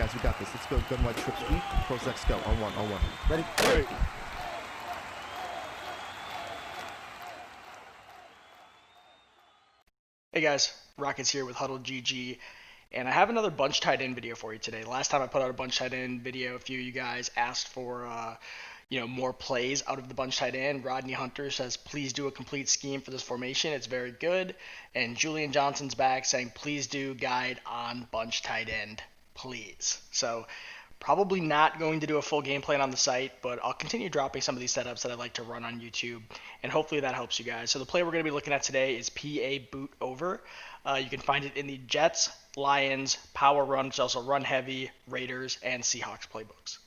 guys, we got this. Let's go. Gun wide trip sweep. Pros X go. On one. Ready? Ready. Hey guys, Rocketz here with HuddleGG, and I have another bunch tight end video for you today. Last time I put out a bunch tight end video, a few of you guys asked for more plays out of the bunch tight end. Rodney Hunter says, please do a complete scheme for this formation. It's very good. And Julian Johnson's back saying, please do guide on bunch tight end, please. So probably not going to do a full game plan on the site, but I'll continue dropping some of these setups that I like to run on YouTube, and hopefully that helps you guys. So the play we're going to be looking at today is PA boot over. You can find it in the Jets, Lions, Power Run, which is also Run Heavy, Raiders, and Seahawks playbooks.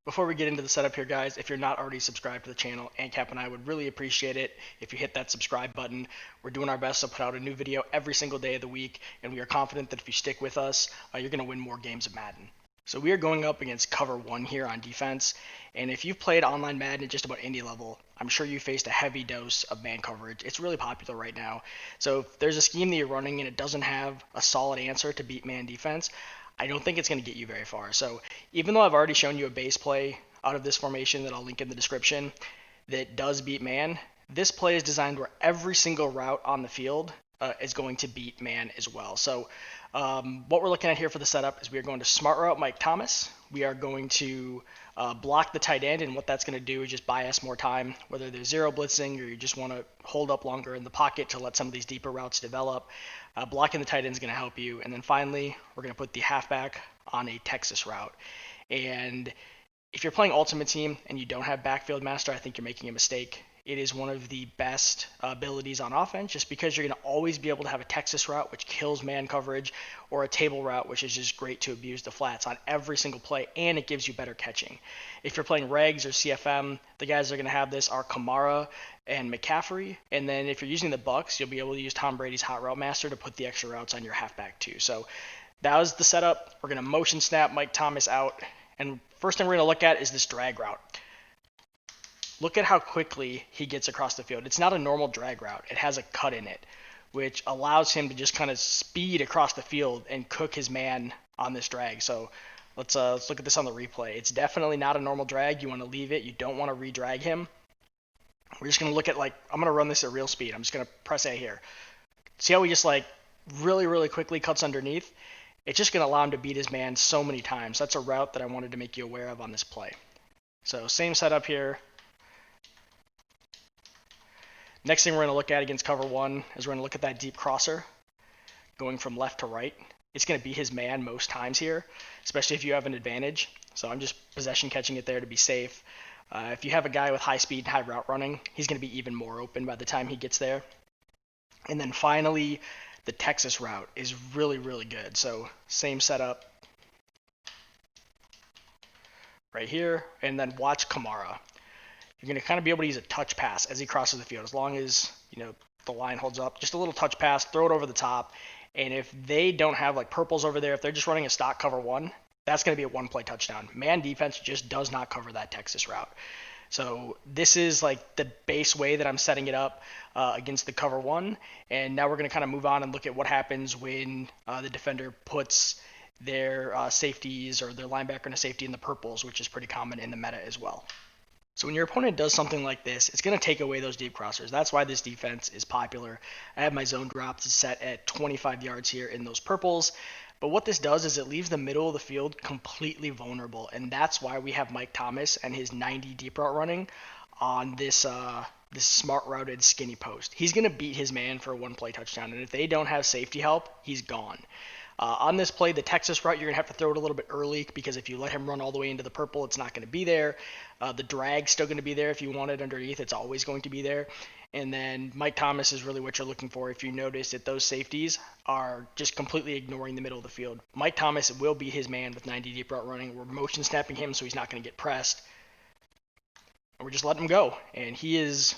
Before we get into the setup here, guys, if you're not already subscribed to the channel, AntCap and I would really appreciate it if you hit that subscribe button. We're doing our best to put out a new video every single day of the week, and we are confident that if you stick with us, you're going to win more games of Madden. So we are going up against cover one here on defense, and if you've played online Madden at just about any level, I'm sure you faced a heavy dose of man coverage. It's really popular right now. So if there's a scheme that you're running and it doesn't have a solid answer to beat man defense, I don't think it's going to get you very far. So even though I've already shown you a base play out of this formation that I'll link in the description that does beat man, this play is designed where every single route on the field is going to beat man as well. So what we're looking at here for the setup is we are going to smart route Mike Thomas. We are going to block the tight end, and what that's going to do is just buy us more time, whether there's zero blitzing or you just want to hold up longer in the pocket to let some of these deeper routes develop. Blocking the tight end is going to help you. And then finally, we're going to put the halfback on a Texas route. And if you're playing Ultimate Team and you don't have Backfield Master, I think you're making a mistake. It is one of the best abilities on offense just because you're going to always be able to have a Texas route, which kills man coverage, or a table route, which is just great to abuse the flats on every single play, and it gives you better catching. If you're playing Regs or CFM, the guys that are going to have this are Kamara and McCaffrey, and then if you're using the Bucks, you'll be able to use Tom Brady's Hot Route Master to put the extra routes on your halfback too. So that was the setup. We're going to motion snap Mike Thomas out, and first thing we're going to look at is this drag route. Look at how quickly he gets across the field. It's not a normal drag route. It has a cut in it, which allows him to just kind of speed across the field and cook his man on this drag. So let's look at this on the replay. It's definitely not a normal drag. You want to leave it. You don't want to re-drag him. We're just going to look at, I'm going to run this at real speed. I'm just going to press A here. See how he just really, really quickly cuts underneath? It's just going to allow him to beat his man so many times. That's a route that I wanted to make you aware of on this play. So same setup here. Next thing we're going to look at against cover one is we're going to look at that deep crosser going from left to right. It's going to be his man most times here, especially if you have an advantage. So I'm just possession catching it there to be safe. If you have a guy with high speed and high route running, he's going to be even more open by the time he gets there. And then finally, the Texas route is really, really good. So same setup right here, and then watch Kamara. You're going to kind of be able to use a touch pass as he crosses the field, as long as the line holds up. Just a little touch pass, throw it over the top. And if they don't have purples over there, if they're just running a stock cover one, that's going to be a one-play touchdown. Man defense just does not cover that Texas route. So this is the base way that I'm setting it up against the cover one. And now we're going to kind of move on and look at what happens when the defender puts their safeties or their linebacker and a safety in the purples, which is pretty common in the meta as well. So when your opponent does something like this, it's going to take away those deep crossers. That's why this defense is popular. I have my zone drops set at 25 yards here in those purples. But what this does is it leaves the middle of the field completely vulnerable. And that's why we have Mike Thomas and his 90 deep route running on this smart routed skinny post. He's going to beat his man for a one-play touchdown. And if they don't have safety help, he's gone. On this play, the Texas route, you're going to have to throw it a little bit early because if you let him run all the way into the purple, it's not going to be there. The drag's still going to be there. If you want it underneath, it's always going to be there. And then Mike Thomas is really what you're looking for. If you notice that those safeties are just completely ignoring the middle of the field. Mike Thomas will be his man with 90 deep route running. We're motion snapping him so he's not going to get pressed. And we're just letting him go. And he is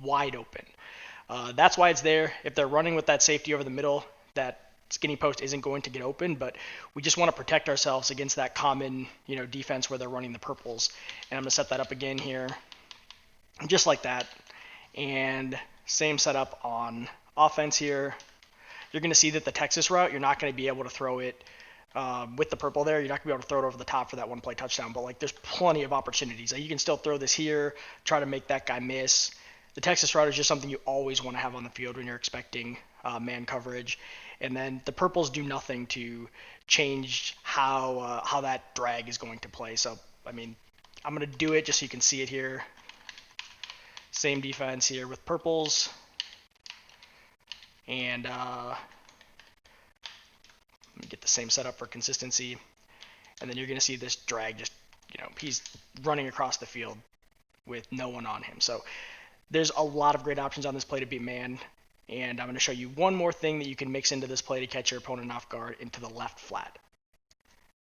wide open. That's why it's there. If they're running with that safety over the middle, that skinny post isn't going to get open, but we just want to protect ourselves against that common, defense where they're running the purples. And I'm going to set that up again here, just like that. And same setup on offense here. You're going to see that the Texas route, you're not going to be able to throw it with the purple there, you're not gonna be able to throw it over the top for that one play touchdown, but like there's plenty of opportunities. Like you can still throw this here, try to make that guy miss. The Texas route is just something you always want to have on the field when you're expecting man coverage, and then the purples do nothing to change how that drag is going to play. So I mean, I'm gonna do it just so you can see it here. Same defense here with purples, and let me get the same setup for consistency. And then you're going to see this drag just, he's running across the field with no one on him. So there's a lot of great options on this play to beat man. And I'm going to show you one more thing that you can mix into this play to catch your opponent off guard into the left flat.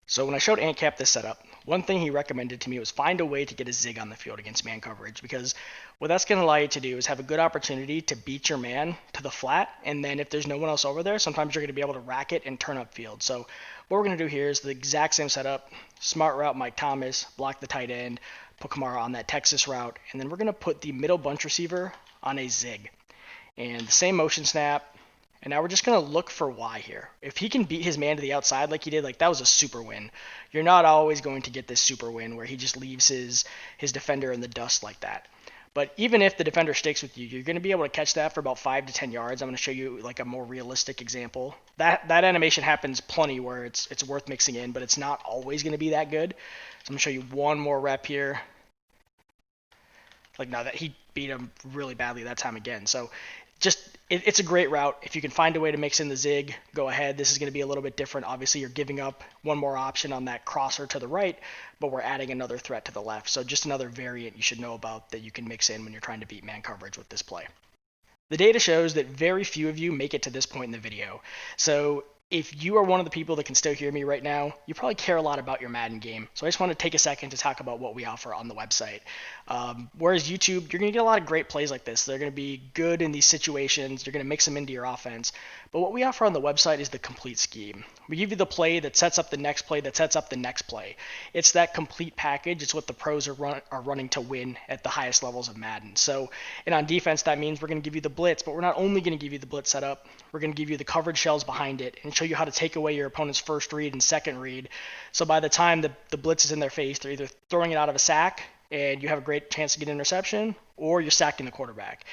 So when I showed AntCap this setup, one thing he recommended to me was find a way to get a zig on the field against man coverage, because what that's going to allow you to do is have a good opportunity to beat your man to the flat, and then if there's no one else over there, sometimes you're going to be able to rack it and turn up field. So what we're going to do here is the exact same setup, smart route Mike Thomas, block the tight end, put Kamara on that Texas route, and then we're going to put the middle bunch receiver on a zig. And the same motion snap. And now we're just going to look for Y here. If he can beat his man to the outside like he did, like that was a super win. You're not always going to get this super win where he just leaves his defender in the dust like that. But even if the defender sticks with you, you're going to be able to catch that for about 5 to 10 yards. I'm going to show you like a more realistic example. That animation happens plenty where it's worth mixing in, but it's not always going to be that good. So I'm going to show you one more rep here. Like now that he beat him really badly that time again. So it's a great route. If you can find a way to mix in the zig, go ahead. This is going to be a little bit different. Obviously, you're giving up one more option on that crosser to the right, but we're adding another threat to the left. So just another variant you should know about that you can mix in when you're trying to beat man coverage with this play. The data shows that very few of you make it to this point in the video. So if you are one of the people that can still hear me right now, you probably care a lot about your Madden game. So I just want to take a second to talk about what we offer on the website. Whereas YouTube, you're going to get a lot of great plays like this. They're going to be good in these situations. You're going to mix them into your offense. But what we offer on the website is the complete scheme. We give you the play that sets up the next play that sets up the next play. It's that complete package. It's what the pros are running to win at the highest levels of Madden. So, and on defense, that means we're going to give you the blitz, but we're not only going to give you the blitz setup, we're going to give you the coverage shells behind it and show you how to take away your opponent's first read and second read. So by the time the blitz is in their face, they're either throwing it out of a sack and you have a great chance to get an interception, or you're sacking the quarterback.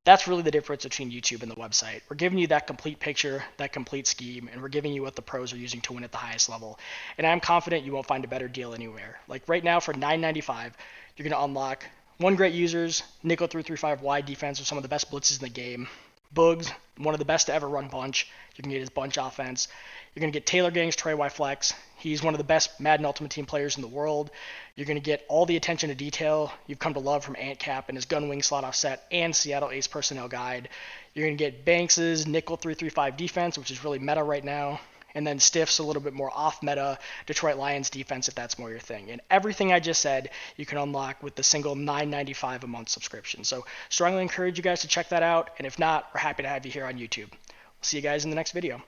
That's really the difference between YouTube and the website. We're giving you that complete picture, that complete scheme, and we're giving you what the pros are using to win at the highest level. And I'm confident you won't find a better deal anywhere. Like right now for $9.95, you're going to unlock one great users, nickel 3-3-5 wide defense with some of the best blitzes in the game. Boogs, one of the best to ever run bunch. You can get his bunch offense. You're going to get Taylor Gang's Trey Y Flex. He's one of the best Madden Ultimate Team players in the world. You're going to get all the attention to detail you've come to love from AntCap and his gun wing slot offset and Seattle Ace personnel guide. You're going to get Banks's nickel 3-3-5 defense, which is really meta right now. And then Stiff's a little bit more off-meta Detroit Lions defense if that's more your thing. And everything I just said you can unlock with the single $9.95 a month subscription. So strongly encourage you guys to check that out. And if not, we're happy to have you here on YouTube. We'll see you guys in the next video.